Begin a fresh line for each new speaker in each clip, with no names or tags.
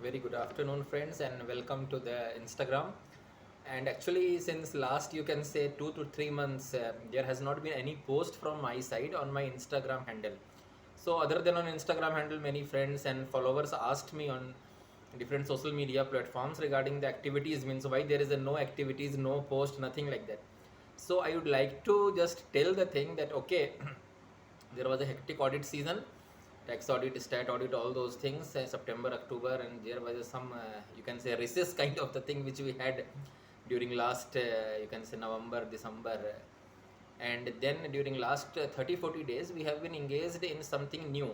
Very good afternoon, friends, and welcome to the Instagram. And actually, since last you can say 2 to 3 months, there has not been any post from my side on my Instagram handle. So, other than on Instagram handle, many friends and followers asked me on different social media platforms regarding the activities, means why there is a no activities, no post, nothing like that. So, I would like to just tell the thing that okay, there was a hectic audit season, tax audit, stat audit, all those things, September, October, and there was some you can say recess kind of the thing which we had during last you can say November, December, and then during last 30 40 days we have been engaged in something new.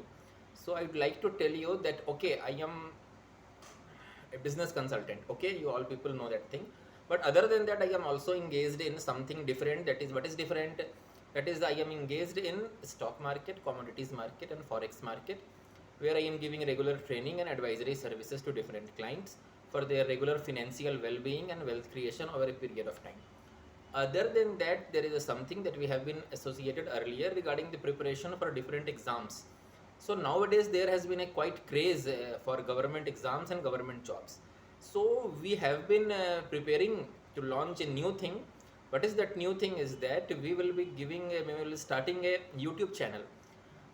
So I would like to tell you that okay, I am a business consultant. Okay, you all people know that thing. But other than that, I am also engaged in something different. That is what is different. That is, I am engaged in stock market, commodities market, and forex market, where I am giving regular training and advisory services to different clients for their regular financial well-being and wealth creation over a period of time. Other than that, there is something that we have been associated earlier regarding the preparation for different exams. So nowadays there has been a quite craze for government exams and government jobs. So we have been preparing to launch a new thing. What is that new thing? Is that we will be we will be starting a YouTube channel.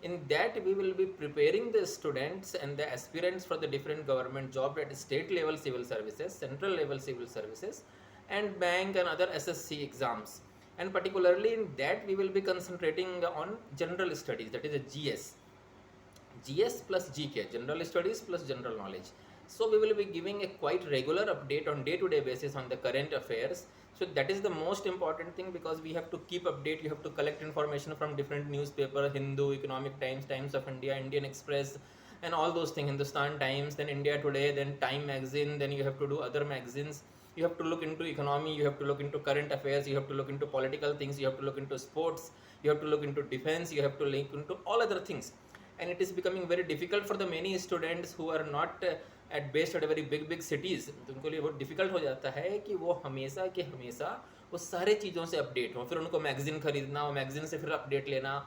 In that we will be preparing the students and the aspirants for the different government job at state level civil services, central level civil services, and bank and other SSC exams. And particularly in that we will be concentrating on general studies, that is a GS plus GK, general studies plus general knowledge. So we will be giving a quite regular update on day-to-day basis on the current affairs. So that is the most important thing, because we have to keep update. You have to collect information from different newspaper, Hindu, Economic Times, Times of India, Indian Express, and all those things. Hindustan Times, then India Today, then Time Magazine. Then you have to do other magazines. You have to look into economy. You have to look into current affairs. You have to look into political things. You have to look into sports. You have to look into defense. You have to look into all other things. And it is becoming very difficult for the many students who are not at based at a very big cities. तो उनको लिए बहुत difficult हो जाता है कि वो हमेशा के हमेशा वो सारे चीज़ों से अपडेट हो, फिर उनको मैगजीन खरीदना, वो मैगजीन से फिर अपडेट लेना,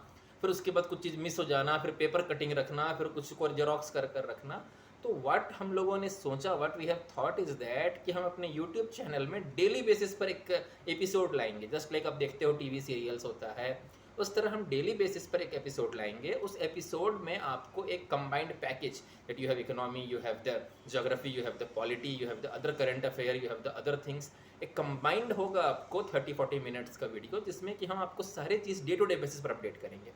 फिर उसके बाद कुछ चीज़ मिस हो जाना, फिर पेपर कटिंग रखना, फिर कुछ को जेरोक्स कर कर रखना. तो व्हाट हम लोगों ने सोचा, what we have thought is that कि हम अपने यूट्यूब चैनल में डेली बेसिस पर एक एपिसोड लाएंगे. जस्ट लाइक आप देखते हो टीवी सीरियल्स होता है, उस तरह हम डेली बेसिस पर एक एपिसोड लाएंगे. उस एपिसोड में आपको एक combined package, that you have economy, you have the geography, you have the polity, you have the other current affair, you have the other things, एक कंबाइंड होगा आपको 30-40 मिनट्स का वीडियो, जिसमें कि हम आपको सारे चीज़ डे टू डे बेसिस पर अपडेट करेंगे.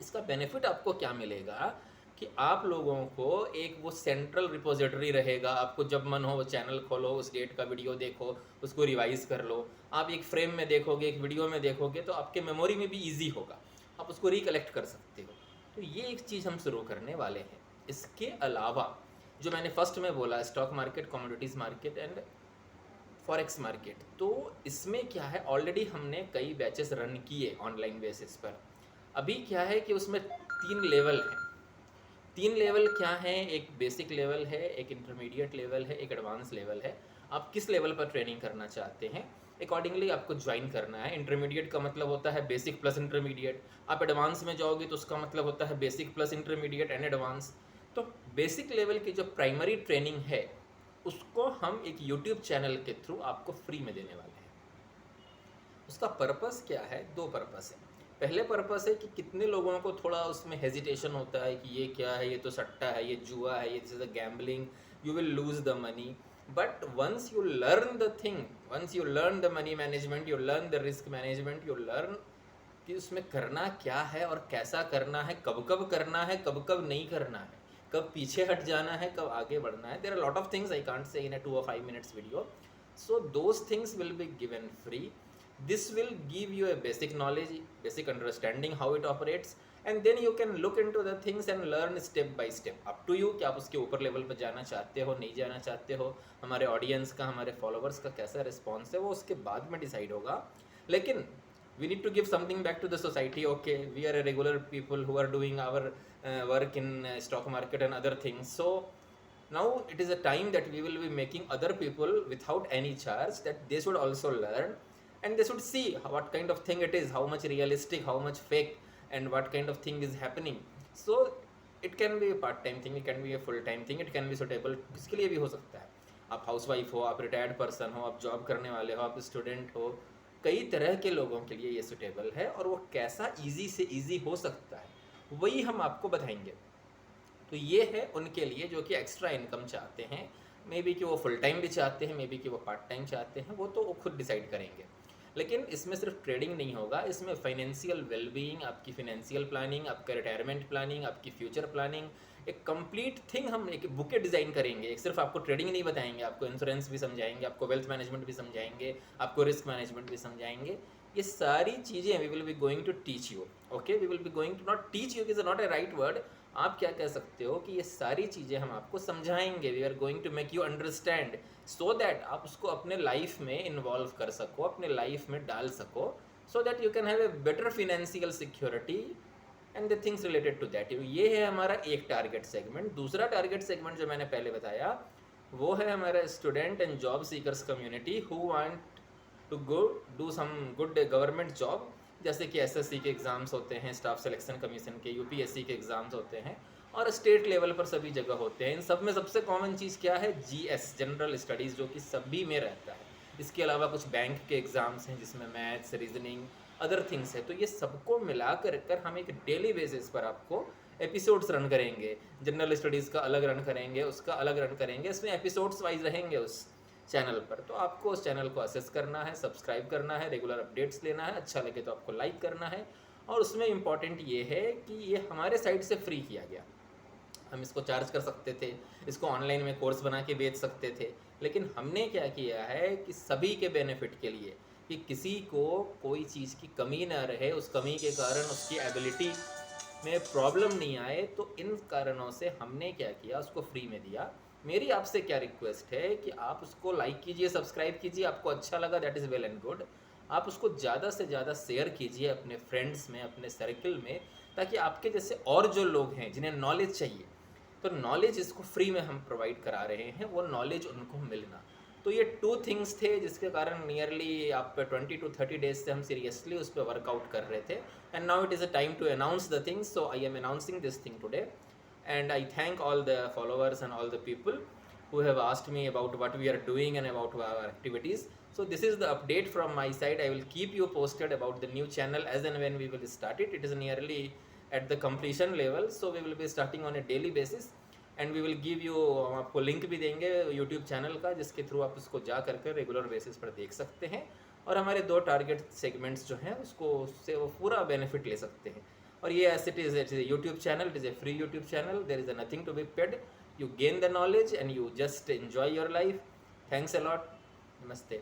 इसका बेनिफिट आपको क्या मिलेगा कि आप लोगों को एक वो सेंट्रल रिपोजिटरी रहेगा. आपको जब मन हो वो चैनल खोलो, उस डेट का वीडियो देखो, उसको रिवाइज कर लो. आप एक फ्रेम में देखोगे, एक वीडियो में देखोगे, तो आपके मेमोरी में भी ईजी होगा, आप उसको रिकलेक्ट कर सकते हो. तो ये एक चीज़ हम शुरू करने वाले हैं. इसके अलावा जो मैंने फर्स्ट में बोला, stock market, commodities market and forex market, तो इसमें क्या है, ऑलरेडी हमने कई बैचेस रन किए ऑनलाइन बेसिस पर. अभी क्या है कि उसमें 3 लेवल हैं. 3 लेवल क्या है? एक बेसिक लेवल है, एक इंटरमीडिएट लेवल है, एक एडवांस लेवल है. आप किस लेवल पर ट्रेनिंग करना चाहते हैं, अकॉर्डिंगली आपको ज्वाइन करना है. इंटरमीडिएट का मतलब होता है बेसिक प्लस इंटरमीडिएट. आप एडवांस में जाओगे तो उसका मतलब होता है basic plus intermediate and advance. तो बेसिक लेवल की जो प्राइमरी ट्रेनिंग है, उसको हम एक यूट्यूब चैनल के थ्रू आपको फ्री में देने वाले हैं. उसका पर्पस क्या है? 2 पर्पस है. पहले पर्पस है कि कितने लोगों को थोड़ा उसमें हेजिटेशन होता है कि ये क्या है, ये तो सट्टा है, ये जुआ है, ये this is a gambling, you will lose the money. But once you learn the thing, once you learn the money management, you learn the risk management, you learn कि उसमें करना क्या है और कैसा करना है, कब कब करना है, कब कब नहीं करना है, कब पीछे हट जाना है, कब आगे बढ़ना है. There are lot of things I can't say in a 2 or 5 minutes video. So those things will be given free. This will give you a basic knowledge, basic understanding how it operates, and then you can look into the things and learn step by step. Up to you कि आप उसके ऊपर level पर जाना चाहते हो, नहीं जाना चाहते हो. हमारे ऑडियंस का, हमारे फॉलोवर्स का कैसा रिस्पॉन्स है, वो उसके बाद में डिसाइड होगा. लेकिन we need to give something back to the society. Okay, we are a regular people who are doing our work in stock market and other things. So now it is a time that we will be making other people without any charge, that they should also learn and they should see what kind of thing it is, how much realistic, how much fake, and what kind of thing is happening. So it can be part time thing, it can be a full time thing, it can be suitable किसके लिए भी हो सकता है। आप housewife हो, आप retired person हो, आप जॉब करने वाले हो, आप स्टूडेंट हो, कई तरह के लोगों के लिए ये सुटेबल है। और वो कैसा ईजी से ईजी हो सकता है वही हम आपको बताएंगे। तो ये है उनके लिए जो कि एक्स्ट्रा इनकम चाहते हैं, मे बी कि वो फुल टाइम भी चाहते हैं, मे बी कि वो पार्ट टाइम चाहते हैं, वो तो वो खुद डिसाइड करेंगे। लेकिन इसमें सिर्फ ट्रेडिंग नहीं होगा, इसमें फाइनेंशियल वेलबीइंग, आपकी फाइनेंशियल प्लानिंग, आपका रिटायरमेंट प्लानिंग, आपकी फ्यूचर प्लानिंग, एक कंप्लीट थिंग हम एक बुके डिज़ाइन करेंगे। एक सिर्फ आपको ट्रेडिंग नहीं बताएंगे, आपको इंश्योरेंस भी समझाएंगे, आपको वेल्थ मैनेजमेंट भी समझाएंगे, आपको रिस्क मैनेजमेंट भी समझाएंगे। ये सारी चीज़ें we will be going to teach you. Okay, we will be going to not teach you is not a right word, आप क्या कह सकते हो कि ये सारी चीज़ें हम आपको समझाएंगे। We are going to make you understand so that आप उसको अपने लाइफ में इन्वॉल्व कर सको, अपने लाइफ में डाल सको, so that you can have a better financial security and the things related to that. ये है हमारा एक टारगेट सेगमेंट। दूसरा टारगेट सेगमेंट जो मैंने पहले बताया वो है हमारा student and job seekers community who want to go do some good government job, जैसे कि एसएससी के एग्ज़ाम्स होते हैं, स्टाफ सिलेक्शन कमीशन के, यूपीएससी के एग्ज़ाम्स होते हैं, और स्टेट लेवल पर सभी जगह होते हैं। इन सब में सबसे कॉमन चीज़ क्या है? जीएस, जनरल स्टडीज़, जो कि सभी में रहता है। इसके अलावा कुछ बैंक के एग्ज़ाम्स हैं जिसमें मैथ्स, रीजनिंग, अदर थिंग्स है। तो ये सबको मिला कर हम एक डेली बेसिस पर आपको एपिसोड्स रन करेंगे। जनरल स्टडीज़ का अलग रन करेंगे, उसका अलग रन करेंगे, इसमें एपिसोड्स वाइज रहेंगे उस चैनल पर। तो आपको उस चैनल को असेस करना है, सब्सक्राइब करना है, रेगुलर अपडेट्स लेना है, अच्छा लगे तो आपको लाइक करना है। और उसमें इम्पॉर्टेंट ये है कि ये हमारे साइड से फ्री किया गया। हम इसको चार्ज कर सकते थे, इसको ऑनलाइन में कोर्स बना के बेच सकते थे, लेकिन हमने क्या किया है कि सभी के बेनिफिट के लिए, कि किसी को कोई चीज़ की कमी ना रहे, उस कमी के कारण उसकी एबिलिटी में प्रॉब्लम नहीं आए, तो इन कारणों से हमने क्या किया, उसको फ्री में दिया। मेरी आपसे क्या रिक्वेस्ट है कि आप उसको लाइक कीजिए, सब्सक्राइब कीजिए, आपको अच्छा लगा that is well and good. आप उसको ज़्यादा से ज़्यादा शेयर कीजिए अपने फ्रेंड्स में, अपने सर्कल में, ताकि आपके जैसे और जो लोग हैं जिन्हें नॉलेज चाहिए, तो नॉलेज इसको फ्री में हम प्रोवाइड करा रहे हैं, वो नॉलेज उनको मिलना। तो ये 2 थिंग्स थे जिसके कारण नियरली आप 20 to 30 डेज से हम सीरियसली उस पर वर्कआउट कर रहे थे। And now it is a time to announce the things, so I am announcing this thing today. And I thank all the followers and all the people who have asked me about what we are doing and about our activities. So this is the update from my side. I will keep you posted about the new channel as and when we will start it. It is nearly at the completion level, so we will be starting on a daily basis, and we will give you, हम आपको link भी देंगे YouTube channel का, जिसके through आप उसको जा करके रेगुलर बेसिस पर देख सकते हैं, और हमारे 2 टारगेट सेगमेंट्स जो हैं उसको उससे वो पूरा बेनिफिट ले सकते हैं। और ये as it is a YouTube channel, it is a free YouTube channel, there is nothing to be paid, you gain the knowledge and you just enjoy your life. Thanks a lot, नमस्ते।